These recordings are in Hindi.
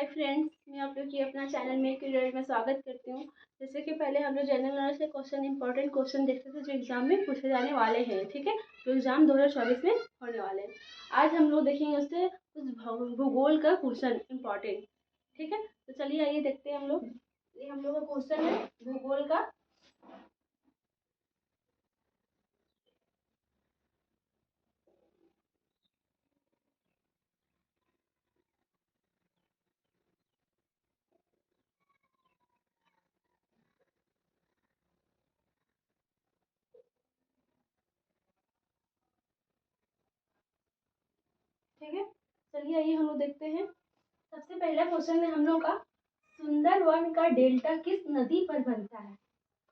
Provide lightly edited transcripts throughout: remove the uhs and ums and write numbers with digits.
हाय फ्रेंड्स, मैं आप लोग की अपना चैनल में क्यूरियर में स्वागत करती हूँ। जैसे कि पहले हम लोग जनरल नॉलेज से क्वेश्चन इंपॉर्टेंट क्वेश्चन देखते थे जो एग्जाम में पूछे जाने वाले हैं, ठीक है, जो एग्जाम 2024 में होने वाले हैं। आज हम लोग देखेंगे उससे कुछ भूगोल का क्वेश्चन इंपॉर्टेंट, ठीक है। तो चलिए आइए देखते हैं हम लोग। ये हम लोग का क्वेश्चन है भूगोल का। ठीक है, चलिए आइए हम लोग देखते हैं। सबसे पहला क्वेश्चन है हम लोग का, सुंदरवन का डेल्टा किस नदी पर बनता है?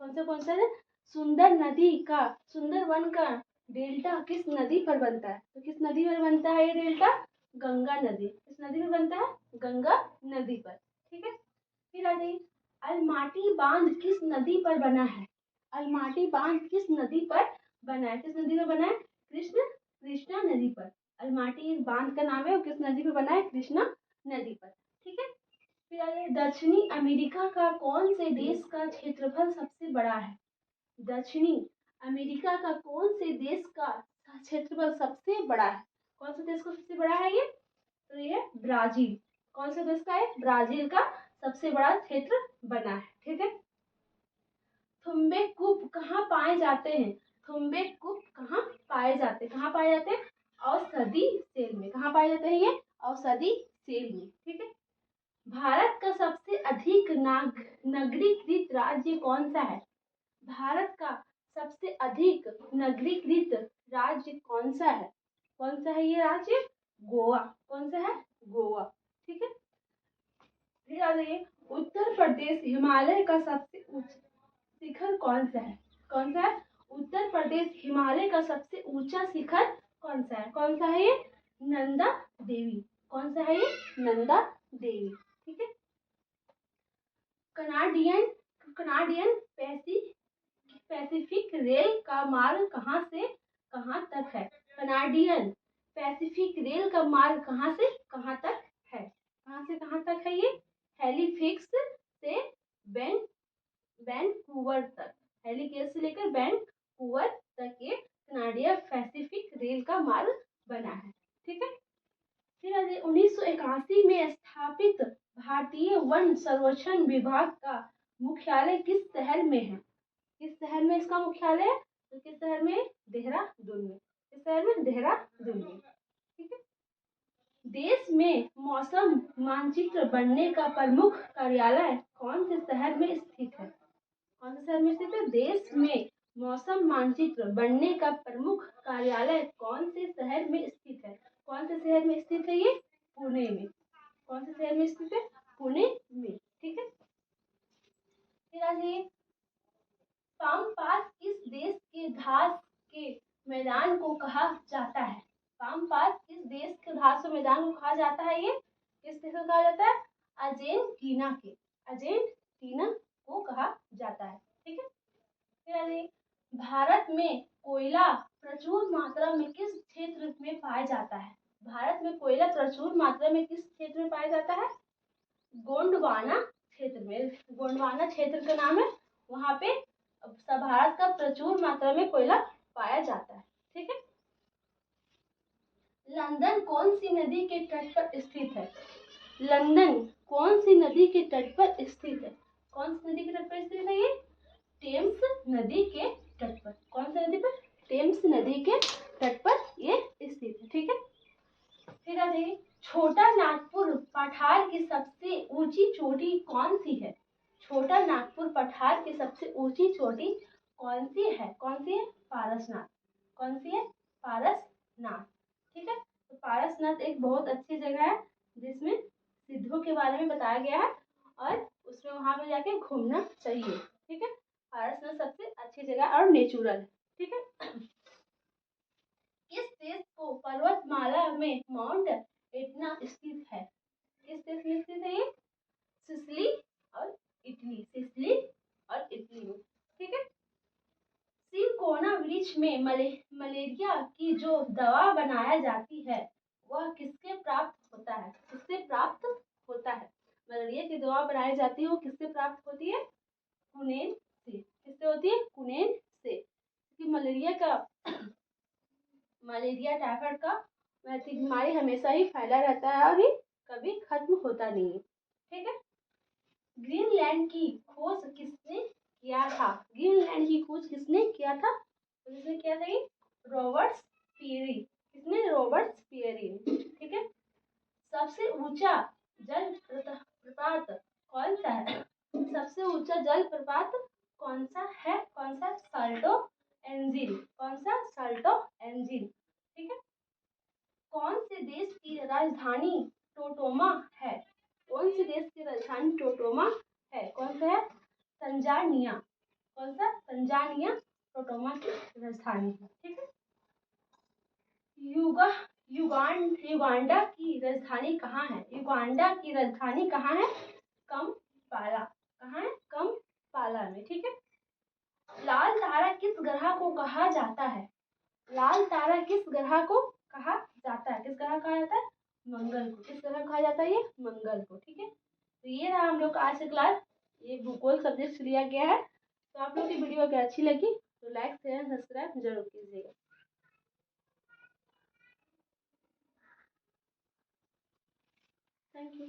कौन सा है? सुंदरवन का डेल्टा किस नदी पर बनता है? तो किस नदी पर बनता है ये डेल्टा? गंगा नदी। किस नदी पर बनता है? गंगा नदी पर, ठीक है। फिर आ जाइए, अलमाटी बांध किस नदी पर बना है? अलमाटी बांध किस नदी पर बना है? किस नदी पर बना है? कृष्णा नदी पर। अलमाटी बांध का नाम है, वो किस नदी पर बना है? कृष्णा नदी पर, ठीक है। फिर आगे, दक्षिणी अमेरिका का कौन से देश का क्षेत्रफल सबसे बड़ा है? दक्षिणी अमेरिका का कौन से देश का क्षेत्रफल सबसे बड़ा है? कौन सा देश का सबसे बड़ा है ये? तो ये ब्राजील। कौन सा देश का है? ब्राजील का सबसे बड़ा क्षेत्र बना है, ठीक है। थुम्बेकूप कहाँ पाए जाते हैं? थुम्बेकूप कहाँ पाए जाते हैं? कहाँ पाए जाते हैं? औषधि सेल में। कहाँ पाए जाते हैं ये? औषधि सेल में, ठीक है। भारत का सबसे अधिक नगरीकृत राज्य कौन सा है? भारत का सबसे अधिक नगरीकृत राज्य कौन सा है? कौन सा है ये राज्य? गोवा। कौन सा है? गोवा, ठीक है। फिर आ जाइए, उत्तर प्रदेश हिमालय का सबसे ऊंचा शिखर कौन सा है? कौन सा है? उत्तर प्रदेश हिमालय का सबसे ऊंचा शिखर कौन सा है? कौन सा है ये? नंदा देवी। कौन सा है ये? नंदा देवी, ठीक है। कनाडियन पैसिफिक रेल का मार्ग कहाँ से कहाँ तक है? कनाडियन पैसिफिक रेल का मार्ग कहाँ से कहाँ तक है? कहाँ से कहाँ तक है ये? हैलिफैक्स से वैंकूवर तक। हैलिफैक्स से लेकर वैंकूवर तक ये कनाडियन पैसिफिक रेल का मार्ग बना है, ठीक है। फिर 1981 में स्थापित भारतीय वन संरक्षण विभाग का मुख्यालय किस शहर में है? किस शहर में इसका मुख्यालय है? तो किस शहर में? देहरादून में। किस शहर में? देहरादून में, ठीक है। देश में मौसम मानचित्र बनने का प्रमुख कार्यालय कौन से शहर में स्थित है? कौन से शहर में स्थित है? देश में मौसम मानचित्र बनने का प्रमुख कार्यालय कौन से शहर में स्थित है? कौन से शहर में स्थित है ये? पुणे में। कौन से शहर में स्थित है? पुणे में, ठीक है। फिर आ जाइए, पामपास किस देश के घास के मैदान को कहा जाता है? पामपास किस देश के घास के मैदान को कहा जाता है ये? किस देश को कहा जाता है? अर्जेंटीना के। अर्जेंटीना को कहा जाता है, ठीक है। फिर आ जाइए, भारत में कोयला प्रचुर मात्रा में किस क्षेत्र में पाया जाता है? भारत में कोयला प्रचुर मात्रा में किस क्षेत्र में पाया जाता है? गोंडवाना क्षेत्र में। गोंडवाना क्षेत्र का नाम है, वहां पे भारत का प्रचुर मात्रा में कोयला पाया जाता है, ठीक है। लंदन कौन सी नदी के तट पर स्थित है? लंदन कौन सी नदी के तट पर स्थित है? कौन सी नदी के तट पर स्थित है ये? टेम्स नदी के तट पर। कौन सी नदी पर? टेम्स नदी के तट पर ये स्थित है, ठीक है। फिर आ जाइए, छोटा नागपुर पठार की सबसे ऊंची चोटी कौन सी है? छोटा नागपुर पठार की सबसे ऊंची चोटी कौन सी है? कौन सी है? पारसनाथ। कौन सी है? पारसनाथ, ठीक है। तो पारसनाथ एक बहुत अच्छी जगह है जिसमें सिद्धों के बारे में बताया गया है और उसमें वहां पे जाके घूमना चाहिए, ठीक है। पारसनाथ सबसे अच्छी जगह और नेचुरल, ठीक है। किस देश को पर्वतमाला में माउंट एटना स्थित है? किस देश में स्थित है ये? सिसिली और इटली। सिसिली और इटली में, ठीक है। सिंकोना वृक्ष में मलेरिया की जो दवा बनाया जाती है वह किससे प्राप्त होता है? किससे प्राप्त होता है? मलेरिया की दवा बनाई जाती है वो किससे प्राप्त होती है? कुनेन से। किससे होती है? कुनेन से। क्योंकि मलेरिया टाइफाइड का बीमारी हमेशा ही फैला रहता है और ये कभी खत्म होता नहीं है। ठीक है। ग्रीनलैंड की खोज किसने किया था? ग्रीनलैंड की खोज किसने किया था? तो किसने किया था ये? रॉबर्ट स्पीयरी। किसने? रॉबर्ट स्पीयरी ने। ठीक है। सबसे ऊंचा जल प्रपात कौन सा है? सबसे ऊंचा जल प्रपात कौन सा है? कौन सा? Salto angel. कौन सा? Salto angel. ठीक है। कौन से देश की राजधानी टोटोमा है? कौन से देश की राजधानी टोटोमा है? कौन सा है? तंजानिया। कौन सा? तंजानिया टोटोमा की राजधानी है। ठीक है। युगांडा की राजधानी कहाँ है? युगांडा की राजधानी कहाँ है? कंपाला। कहाँ है? कंपाला में। ठीक है। लाल तारा किस ग्रह को कहा जाता है? लाल तारा किस ग्रह को कहा जाता है? किस ग्रह कहा जाता है? मंगल को। किस ग्रह कहा जाता है? ये मंगल को। ठीक है। तो ये रहा हम लोग का आज का क्लास। ये भूगोल सब्जेक्ट लिया गया है। तो आप लोग की वीडियो अगर अच्छी लगी तो लाइक शेयर सब्सक्राइब जरूर कीजिएगा। Thank you.